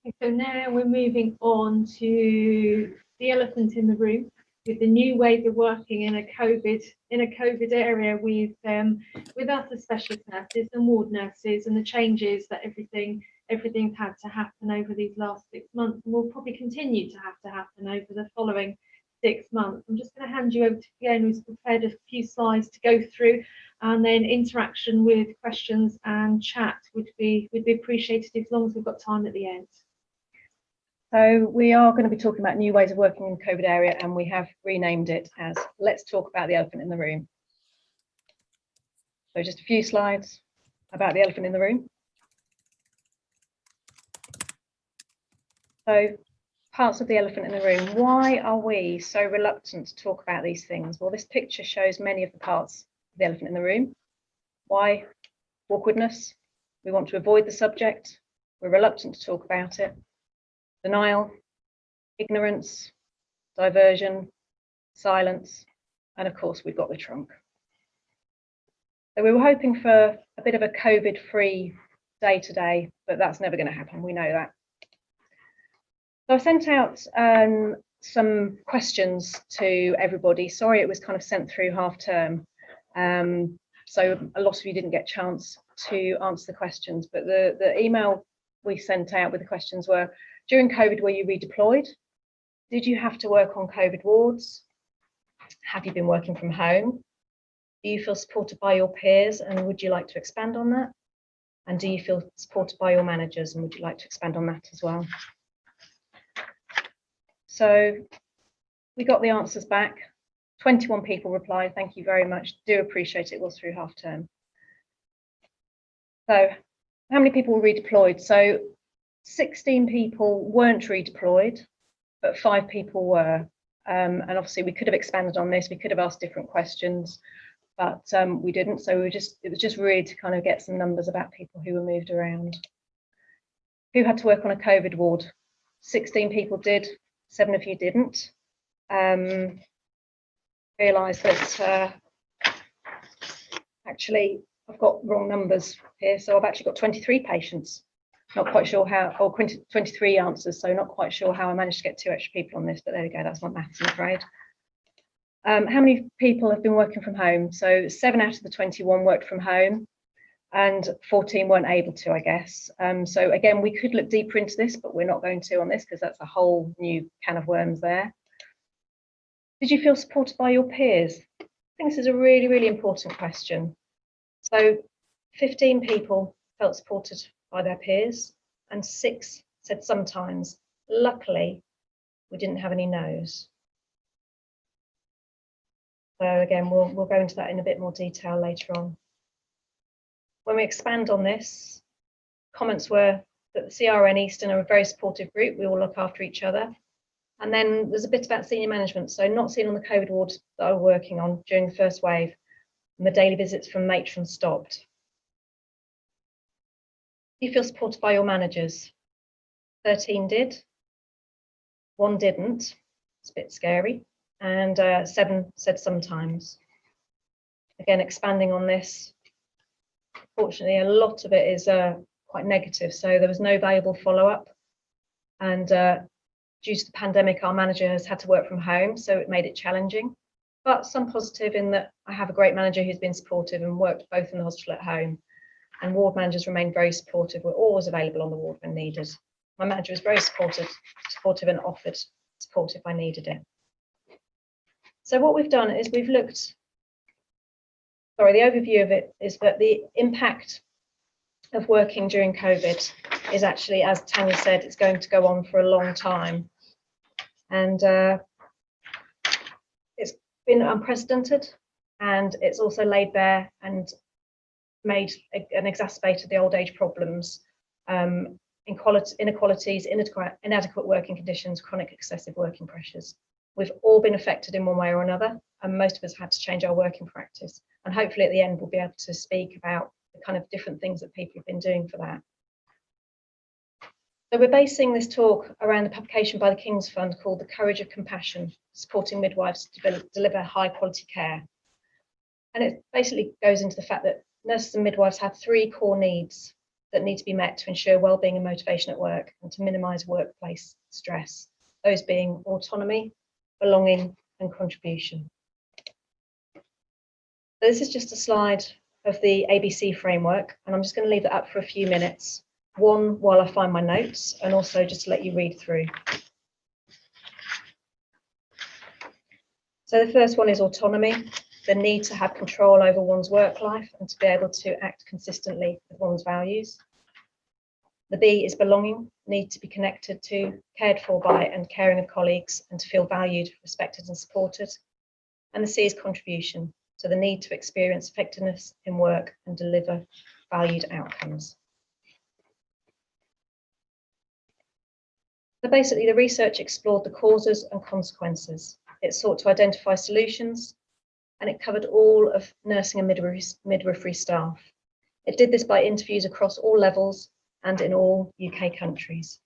So now we're moving on to the elephant in the room, with the new ways of working in a COVID area with us as specialist nurses and ward nurses, and the changes that everything's had to happen over these last 6 months, and will probably continue to have to happen over the following 6 months. I'm just going to hand you over to Fiona, who's prepared a few slides to go through, and then interaction with questions and chat would be appreciated, as long as we've got time at the end. So we are going to be talking about new ways of working in the COVID area, and we have renamed it as Let's Talk About the Elephant in the Room. So just a few slides about the elephant in the room. So parts of the elephant in the room. Why are we so reluctant to talk about these things? Well, this picture shows many of the parts of the elephant in the room. Why? Awkwardness. We want to avoid the subject. We're reluctant to talk about it. Denial, ignorance, diversion, silence, and of course we've got the trunk. So we were hoping for a bit of a COVID-free day today, but that's never going to happen, we know that. So I sent out some questions to everybody. Sorry, it was kind of sent through half term, so a lot of you didn't get a chance to answer the questions, but the email we sent out with the questions were: during COVID, were you redeployed? Did you have to work on COVID wards? Have you been working from home? Do you feel supported by your peers, and would you like to expand on that? And do you feel supported by your managers, and would you like to expand on that as well? So we got the answers back. 21 people replied. Thank you very much. Do appreciate it was through half term. So how many people were redeployed? So 16 people weren't redeployed, but 5 people were. And obviously we could have expanded on this. We could have asked different questions, but we didn't. So it was just really to kind of get some numbers about people who were moved around. Who had to work on a COVID ward? 16 people did, 7 of you didn't. Realised that actually I've got wrong numbers here. So I've actually got 23 patients. Not quite sure how, or 23 answers, so not quite sure how I managed to get 2 extra people on this, but there we go, that's my maths, I'm afraid. How many people have been working from home? So 7 out of the 21 worked from home, and 14 weren't able to, I guess. So again, we could look deeper into this, but we're not going to on this because that's a whole new can of worms there. Did you feel supported by your peers? I think this is a really, really important question. So 15 people felt supported by their peers, and 6 said sometimes. Luckily, we didn't have any no's. So again, we'll go into that in a bit more detail later on. When we expand on this, comments were that the CRN Eastern are a very supportive group. We all look after each other. And then there's a bit about senior management. So not seen on the COVID ward that I was working on during the first wave, and the daily visits from matron stopped. Do you feel supported by your managers? 13 did, 1 didn't. It's a bit scary. And 7 said sometimes. Again, expanding on this, fortunately, a lot of it is quite negative. So there was no valuable follow-up. And due to the pandemic, our manager has had to work from home, so it made it challenging. But some positive in that I have a great manager who's been supportive and worked both in the hospital at home. And ward managers remain very supportive. We're always available on the ward when needed. My manager was very supportive and offered support if I needed it. So what we've done is we've looked, the overview of it is that the impact of working during COVID is actually, as Tanya said, it's going to go on for a long time. And it's been unprecedented, and it's also laid bare and made and exacerbated the old age problems, inequalities, inadequate working conditions, chronic excessive working pressures. We've all been affected in one way or another, and most of us had to change our working practice. And hopefully at the end, we'll be able to speak about the kind of different things that people have been doing for that. So we're basing this talk around a publication by the King's Fund called The Courage of Compassion, Supporting Midwives to Deliver High Quality Care. And it basically goes into the fact that nurses and midwives have 3 core needs that need to be met to ensure well-being and motivation at work and to minimise workplace stress, those being autonomy, belonging and contribution. This is just a slide of the ABC framework, and I'm just going to leave that up for a few minutes, one while I find my notes and also just to let you read through. So the first one is autonomy, the need to have control over one's work life and to be able to act consistently with one's values. The B is belonging, need to be connected to, cared for by and caring of colleagues and to feel valued, respected and supported. And the C is contribution, so the need to experience effectiveness in work and deliver valued outcomes. So basically the research explored the causes and consequences. It sought to identify solutions and it covered all of nursing and midwifery staff. It did this by interviews across all levels and in all UK countries.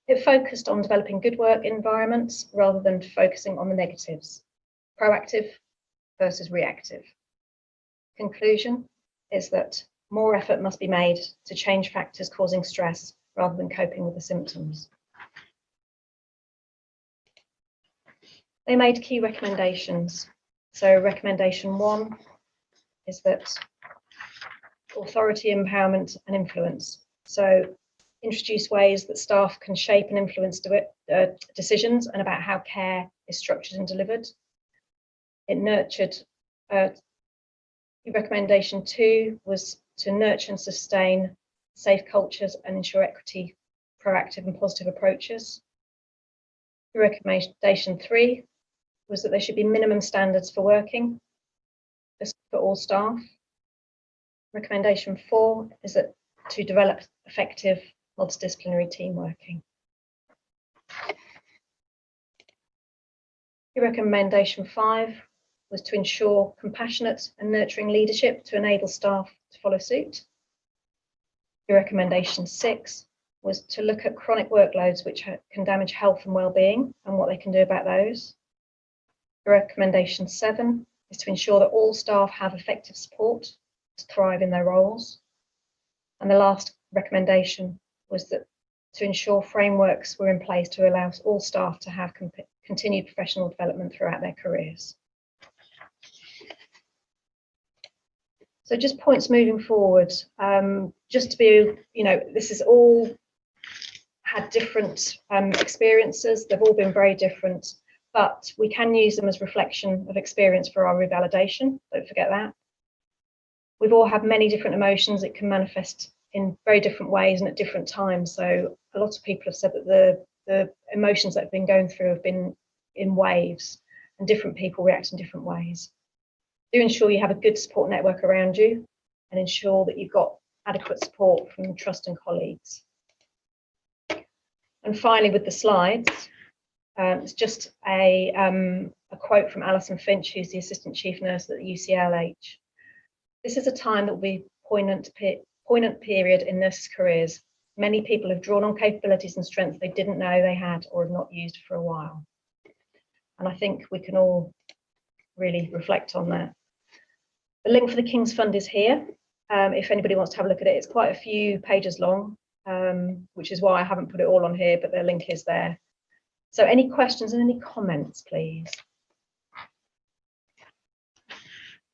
It focused on developing good work environments rather than focusing on the negatives, proactive versus reactive. Conclusion is that more effort must be made to change factors causing stress rather than coping with the symptoms. They made key recommendations. So recommendation 1 is that authority, empowerment and influence. So introduce ways that staff can shape and influence decisions and about how care is structured and delivered. It nurtured, recommendation 2 was to nurture and sustain safe cultures and ensure equity, proactive and positive approaches. Recommendation 3 was that there should be minimum standards for working for all staff. Recommendation 4 is that to develop effective multidisciplinary team working. Recommendation 5 was to ensure compassionate and nurturing leadership to enable staff to follow suit. Recommendation 6 was to look at chronic workloads which can damage health and well-being and what they can do about those. Recommendation 7 is to ensure that all staff have effective support to thrive in their roles. And the last recommendation was that to ensure frameworks were in place to allow all staff to have continued professional development throughout their careers. So just points moving forward, just to be, this is all had different experiences. They've all been very different, but we can use them as reflection of experience for our revalidation. Don't forget that. We've all had many different emotions. It can manifest in very different ways and at different times. So a lot of people have said that the emotions that have been going through have been in waves and different people react in different ways. Do ensure you have a good support network around you and ensure that you've got adequate support from trusting colleagues. And finally, with the slides, it's just a quote from Alison Finch, who's the Assistant Chief Nurse at the UCLH. This is a time that will be poignant period in nurses' careers. Many people have drawn on capabilities and strengths they didn't know they had or have not used for a while. And I think we can all really reflect on that. The link for the King's Fund is here. If anybody wants to have a look at it, it's quite a few pages long, which is why I haven't put it all on here, but the link is there. So any questions and any comments, please?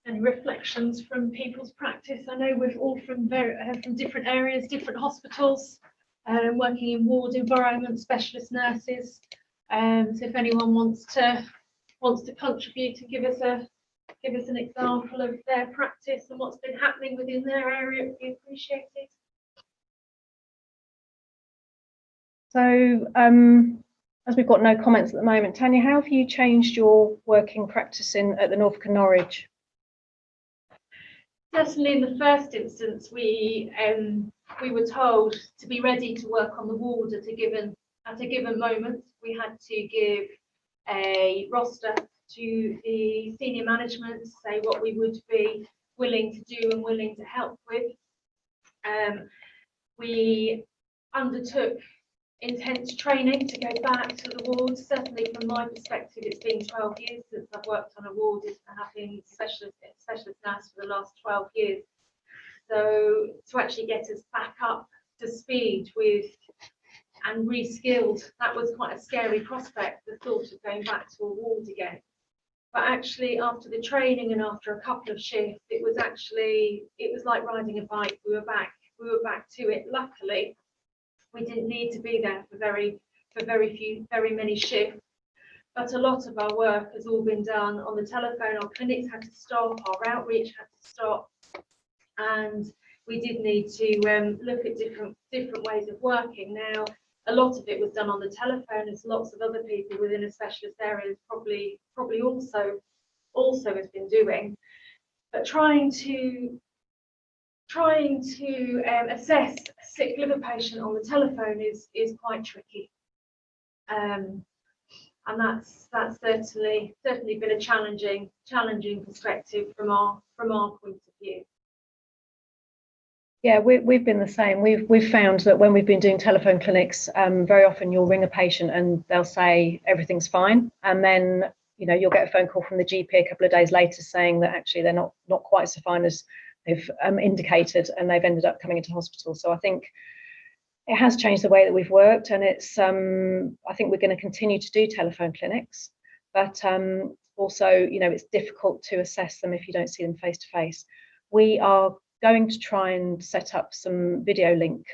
Any reflections from people's practice? I know we've all from different areas, different hospitals, working in ward environments, specialist nurses. So if anyone wants to contribute and give us an example of their practice and what's been happening within their area, it would be appreciated. So as we've got no comments at the moment, Tanya, how have you changed your working practice at the Norfolk and Norwich? Certainly in the first instance, we were told to be ready to work on the ward at a given moment. We had to give a roster to the senior management to say what we would be willing to do and willing to help with. We undertook intense training to go back to the ward. Certainly from my perspective, it's been 12 years since I've worked on a ward. I have been specialist nurse for the last 12 years. So to actually get us back up to speed with and re-skilled, that was quite a scary prospect, the thought of going back to a ward again. But actually, after the training and after a couple of shifts, it was like riding a bike. We were back to it. Luckily, we didn't need to be there for very many shifts. But a lot of our work has all been done on the telephone. Our clinics had to stop, our outreach had to stop, and we did need to look at different ways of working. Now, a lot of it was done on the telephone, as lots of other people within a specialist area probably also has been doing. But trying to assess a sick liver patient on the telephone is quite tricky. And that's certainly been a challenging perspective from our point of view. Yeah, we've been the same. We've found that when we've been doing telephone clinics, very often you'll ring a patient and they'll say everything's fine, and then you'll get a phone call from the GP a couple of days later saying that actually they're not quite so fine as they've indicated, and they've ended up coming into hospital. So I think it has changed the way that we've worked, and it's I think we're going to continue to do telephone clinics, but also it's difficult to assess them if you don't see them face to face. We are going to try and set up some video link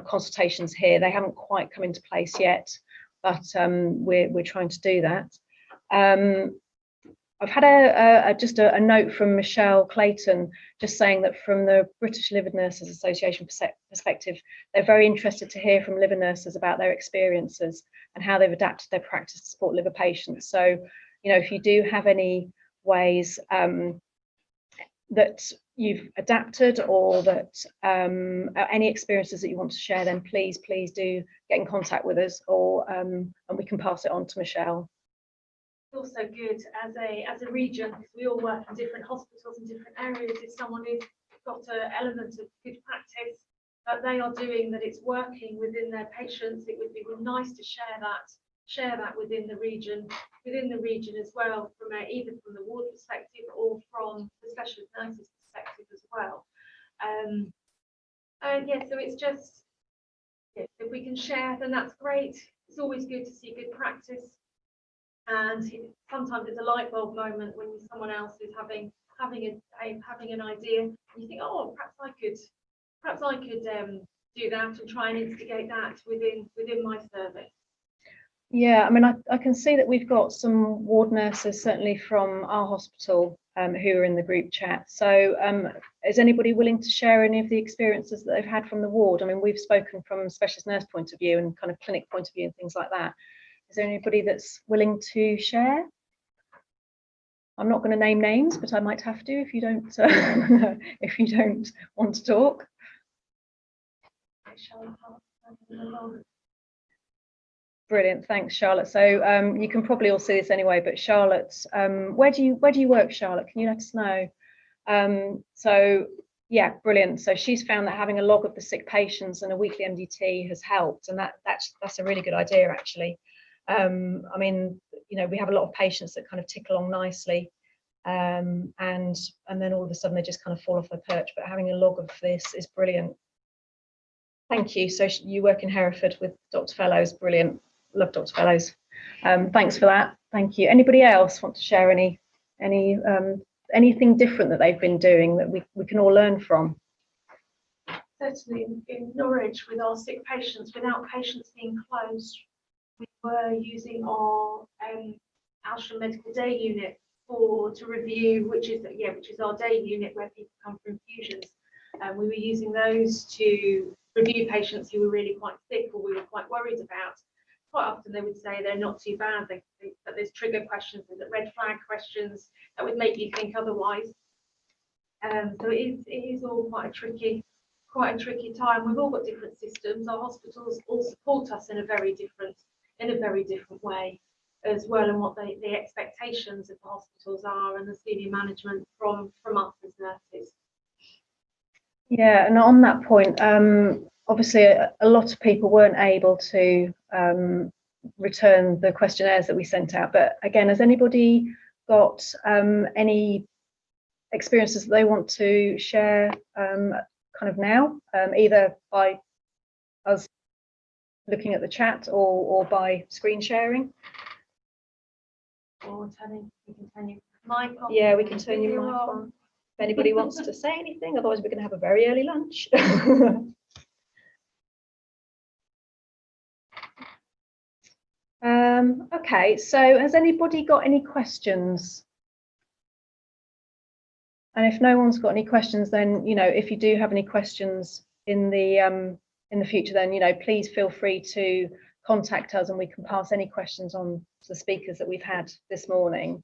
consultations here. They haven't quite come into place yet, but we're trying to do that. I've had just a note from Michelle Clayton, just saying that from the British Liver Nurses Association perspective, they're very interested to hear from liver nurses about their experiences and how they've adapted their practice to support liver patients. So, if you do have any ways that you've adapted, or that any experiences that you want to share, then please do get in contact with us, or and we can pass it on to Michelle. Also good as a region, because we all work in different hospitals and different areas. If someone who's got an element of good practice that they are doing, that it's working within their patients, it would be nice to share that within the region as well, from either from the ward perspective or from the specialist nurses perspective as well. So it's just, if we can share, then that's great. It's always good to see good practice. And sometimes it's a light bulb moment when someone else is having an idea, and you think, oh, perhaps I could do that and try and instigate that within my service. Yeah, I mean, I can see that we've got some ward nurses, certainly from our hospital, who are in the group chat. So is anybody willing to share any of the experiences that they've had from the ward? I mean, we've spoken from a specialist nurse point of view and kind of clinic point of view and things like that. Is there anybody that's willing to share? I'm not going to name names, but I might have to if you don't if you don't want to talk. Brilliant, thanks, Charlotte. So you can probably all see this anyway, but Charlotte, where do you work, Charlotte? Can you let us know? So yeah, brilliant. So she's found that having a log of the sick patients and a weekly MDT has helped, and that's a really good idea, actually. I mean, we have a lot of patients that kind of tick along nicely, and then all of a sudden they just kind of fall off their perch. But having a log of this is brilliant. Thank you. So you work in Hereford with Dr. Fellows. Brilliant. Love Dr. Fellows. Thanks for that. Thank you. Anybody else want to share anything different that they've been doing that we can all learn from? Certainly in Norwich, with our sick patients, without patients being closed, we were using our Aylsham Medical Day unit to review, which is our day unit where people come for infusions. We were using those to review patients who were really quite sick or we were quite worried about. Quite often they would say they're not too bad, but there's trigger questions, there's red flag questions that would make you think otherwise. So it is all quite a tricky time. We've all got different systems. Our hospitals all support us in a very different way as well, and what the expectations of the hospitals are and the senior management from us as nurses. Yeah, and on that point, obviously a lot of people weren't able to return the questionnaires that we sent out. But again, has anybody got any experiences that they want to share kind of now, either by us looking at the chat or by screen sharing. Or we can turn your mic on. Yeah, we can turn your mic on. If anybody wants to say anything, otherwise we're going to have a very early lunch. Okay, so has anybody got any questions? And if no one's got any questions, then, you know, if you do have any questions in the future, then, you know, please feel free to contact us and we can pass any questions on to the speakers that we've had this morning.